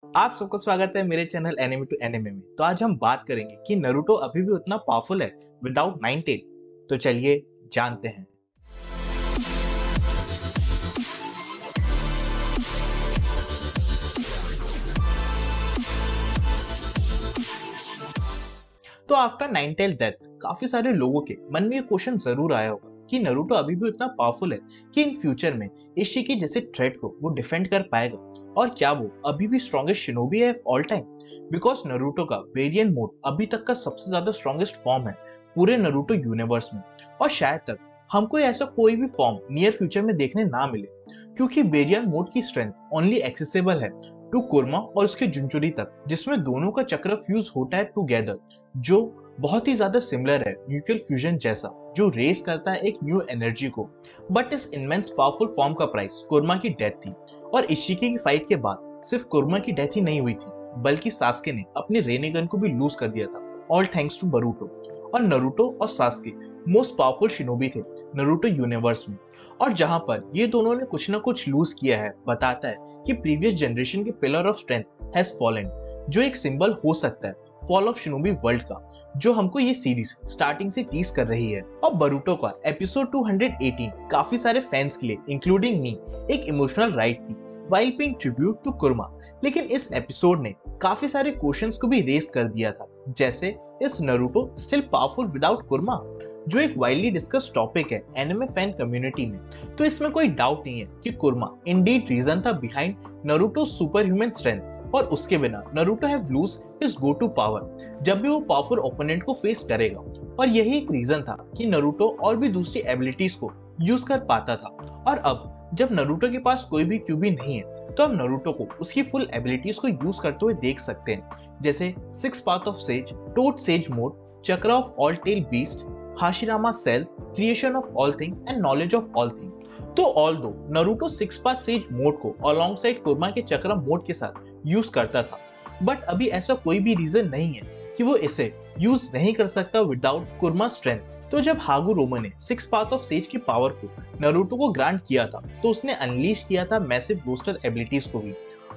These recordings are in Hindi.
आप सबको स्वागत है मेरे चैनल एनिमे टू एनिमे में। तो आज हम बात करेंगे कि नरूटो अभी भी उतना पावरफुल है विदाउट नाइन टेल। तो चलिए जानते हैं। तो आफ्टर नाइन टेल डेथ काफी सारे लोगों के मन में ये क्वेश्चन जरूर आया होगा कि नरूटो अभी भी उतना पावरफुल है कि इन फ्यूचर में इशिकी जैसे थ्रेट को वो डिफेंड कर पाएगा, और क्या वो अभी भी स्ट्रॉन्गेस्ट शिनोबी है ऑल टाइम। बिकॉज नरूटो का वेरिएंट मोड अभी तक का सबसे ज्यादा स्ट्रॉन्गेस्ट फॉर्म है पूरे नरूटो यूनिवर्स में, और शायद तक हमको ऐसा कोई भी फॉर्म नियर फ्यूचर में देखने ना मिले, क्योंकि वेरिएंट मोड की स्ट्रेंथ ओनली एक्सेसिबल है टू कुर्मा और उसके जुंचुरी तक, जिसमें दोनों का चक्र फ्यूज होता है टुगेदर, जो बहुत ही ज्यादा सिमिलर है न्यूक्लियर फ्यूजन जैसा, जो रेस करता है एक न्यू एनर्जी को। बट इस इनमेंस पावरफुल फॉर्म का प्राइस कुर्मा की डेथ थी, और इशिकी की फाइट के बाद सिर्फ कुर्मा की डेथ ही नहीं हुई थी, बल्कि सास्के ने अपने रेनेगन को भी लूज कर दिया था, ऑल थैंक्स टू बरूटो। और नरूटो और सास्के मोस्ट पावरफुल शिनोबी थे नरूटो यूनिवर्स में, और जहां पर ये दोनों ने कुछ ना कुछ लूज किया है, बताता है कि प्रीवियस जनरेशन के pillar of strength has fallen, जो एक सिंबल हो सकता है फॉल ऑफ शिनोबी वर्ल्ड का, जो हमको ये सीरीज स्टार्टिंग से टीज कर रही है। और बरूटो का एपिसोड 218 काफी सारे फैंस के लिए इंक्लूडिंग मी एक इमोशनल राइड थी while paying tribute to Kurama. लेकिन इस एपिसोड ने काफी सारे क्वेश्चंस को भी रेस कर दिया था, जैसे is Naruto still powerful without Kurama, जो एक वाइडली डिस्कस टॉपिक है एनिमे फैन कम्युनिटी में। तो इसमें कोई डाउट नहीं है कि कुर्मा इंडीड रीजन था behind Naruto super human strength, और उसके बिना Naruto have lose his go to power जब भी वो पावरफुल ओपोनेंट को फेस करेगा। और यही एक रीजन था कि नरूटो और भी दूसरी एबिलिटीज को यूज कर पाता था। और अब जब नरूटो के पास कोई भी क्यूबी नहीं है, तो हम नरूटो को उसकी फुल एबिलिटीज को यूज करते हुए देख सकते हैं, जैसे six path of sage, toad sage mode, chakra of all tail beast, Hashirama self, creation of all thing and knowledge of all thing. तो although Naruto six path sage mode को अलोंगसाइड कुर्मा के चक्र मोड के साथ यूज करता था, बट अभी ऐसा कोई भी रीजन नहीं है कि वो इसे यूज नहीं कर सकता विदाउट कुर्मा स्ट्रेंथ। तो जब हागुरोमा ने सिक्स पाथ ऑफ सेज की पावर को नरूटो को ग्रांट किया था, तो उसने अनलीश किया था मैसिव बूस्टर एबिलिटीज को भी,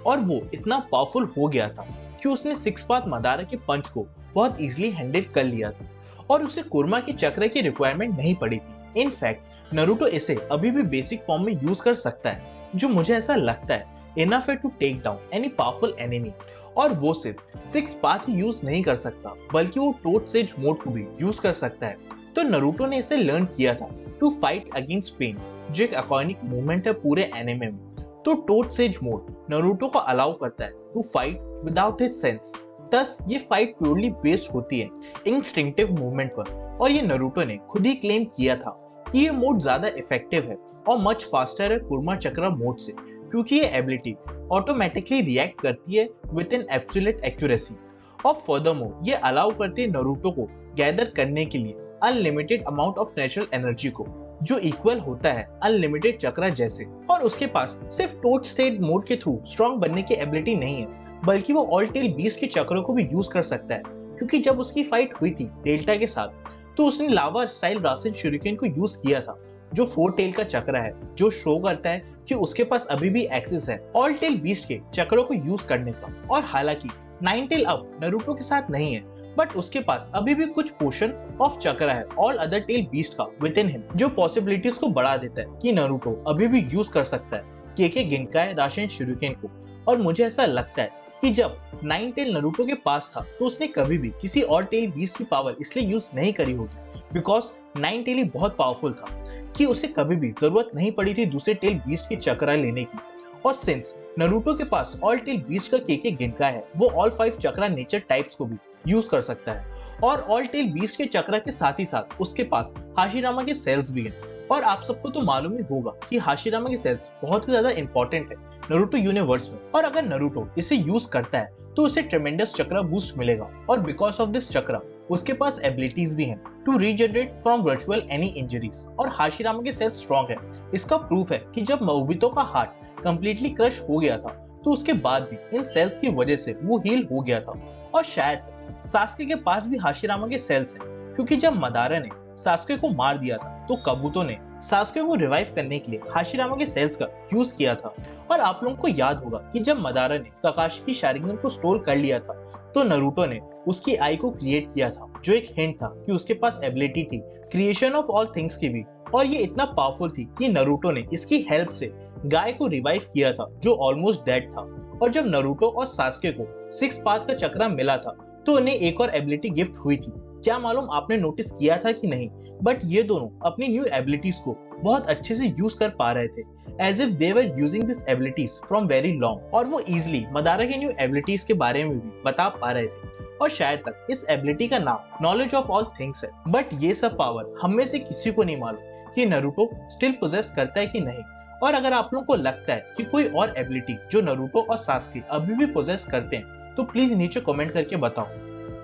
और वो इतना पावरफुल हो गया था कि उसने सिक्स पाथ मदारा के पंच को बहुत इजीली हैंडल कर लिया था, और उसे कुर्मा के चक्र की रिक्वायरमेंट नहीं पड़ी थी। इनफैक्ट नरूटो इसे अभी भी बेसिक फॉर्म में यूज कर सकता है, जो मुझे ऐसा लगता है इनफ है to take down any powerful enemy. और वो सिर्फ सिक्स पाथ ही यूज नहीं कर सकता, बल्कि वो टोट सेज मोड को भी यूज कर सकता है। तो नरूटो ने इसे लर्न किया था टू फाइट अगेंस्ट पेन, जो एक आइकॉनिक मूवमेंट है पूरे एनिमे में। तो टोट सेज मोड नरूटो को अलाउ करता है to fight without his sense, thus ये फाइट प्योरली बेस्ड होती है इंस्टिंक्टिव मूवमेंट पर। और ये नरूटो ने खुद ही क्लेम किया था कि ये मोड ज्यादा इफेक्टिव है और मच फास्टर है कुर्मा चक्र मोड से, क्योंकि ये एबिलिटी ऑटोमेटिकली रिएक्ट करती है विद एन एब्सोल्यूट एक्यूरेसी। और फर्दरमोर ये अलाउ करती है नरूटो को गैदर करने के लिए unlimited amount of natural energy को, जो इक्वल होता है अनलिमिटेड चक्र जैसे। और उसके पास सिर्फ टोट स्टेट मोड के थ्रू स्ट्रॉन्ग बनने की एबिलिटी नहीं है, बल्कि वो ऑल टेल बीस्ट के चक्रों को भी यूज कर सकता है, क्योंकि जब उसकी फाइट हुई थी डेल्टा के साथ, तो उसने लावा स्टाइल रासेन शुरिकेन को यूज किया था, जो फोर टेल का चक्र है, जो शो करता है कि उसके पास अभी भी एक्सेस है ऑल टेल बीस्ट के चक्रों को यूज करने का। और हालांकि नाइन टेल अब नरूटो के साथ नहीं है, बट उसके पास अभी भी कुछ पोर्शन ऑफ चक्र है ऑल अदर टेल बीस्ट का विद इन हिम, जो पॉसिबिलिटीज को बढ़ा देता है कि नरूटो अभी भी यूज कर सकता है केके गिनकाई रासेन शुरिकेन को। और मुझे ऐसा लगता है कि जब नाइन टेल नरूटो के पास था, तो उसने कभी भी किसी और टेल बीस्ट की पावर इसलिए यूज नहीं करी होगी, बिकॉज नाइन टेल ही बहुत पावरफुल था कि उसे कभी भी जरूरत नहीं पड़ी थी दूसरे टेल बीस्ट की चक्रा लेने की। और सिंस नरूटो के पास ऑल टेल बीस्ट का केके गिनकाई है, वो ऑल 5 चक्रा नेचर टाइप्स को भी यूज कर सकता है। और ऑल टेल बीस्ट के चक्रा के साथ ही साथ उसके पास हाशिरामा के सेल्स भी हैं। और आप सबको तो मालूम ही होगा कि हाशिरामा के सेल्स बहुत ही ज्यादा इंपॉर्टेंट है नरूटो यूनिवर्स में, और अगर नरूटो इसे यूज करता है तो उसे ट्रेमेंडस चक्रा बूस्ट मिलेगा। और बिकॉज ऑफ दिस चक्रा उसके पास एबिलिटीज भी हैं to regenerate from virtual any injuries, और हाशिरामा के सेल्स स्ट्रॉन्ग है। इसका प्रूफ है कि जब मोबितो का हार्ट कंप्लीटली क्रश हो गया था, तो उसके बाद भी इन सेल्स की वजह से वो हील हो गया था। और शायद सास्के के पास भी हाशिरामा के सेल्स हैं, क्योंकि जब मदारा ने सास्के को मार दिया था, तो काबुतो ने सास्के को रिवाइव करने के लिए हाशिरामा के सेल्स का यूज किया था। और आप लोगों को याद होगा कि जब मदारा ने काकाशी की शारिंगन को स्टोल कर लिया था तो नारुतो ने उसकी आई को क्रिएट किया था, जो एक हिंट था कि उसके पास एबिलिटी थी क्रिएशन ऑफ ऑल थिंग्स की भी। और ये इतना पावरफुल थी कि नारुतो ने इसकी हेल्प से गाय को रिवाइव किया था जो ऑलमोस्ट डेड था। और जब नारुतो और सास्के को 6 पाथ का चक्रा मिला था तो उन्हें एक और एबिलिटी गिफ्ट हुई थी। क्या मालूम आपने नोटिस किया था कि नहीं, बट ये दोनों अपनी न्यू एबिलिटीज को बहुत अच्छे से यूज कर पा रहे थे, as if they were using this abilities from very long. और वो इजिली मदारा के न्यू एबिलिटीज के बारे में भी बता पा रहे थे। और शायद तक इस एबिलिटी का नाम नॉलेज ऑफ ऑल थिंग्स है। बट ये सब पावर हम में से किसी को नहीं मालूम कि नारुतो स्टिल पोजेस करता है कि नहीं। और अगर आप लोगों को लगता है कि कोई और एबिलिटी जो नारुतो और सास्के अभी भी पोजेस करते हैं तो प्लीज नीचे कमेंट करके बताओ।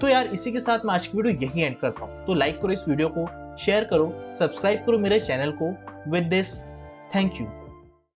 तो यार इसी के साथ मैं आज की वीडियो यही एंड करता हूँ। तो लाइक करो इस वीडियो को, शेयर करो, सब्सक्राइब करो मेरे चैनल को। With this, thank you.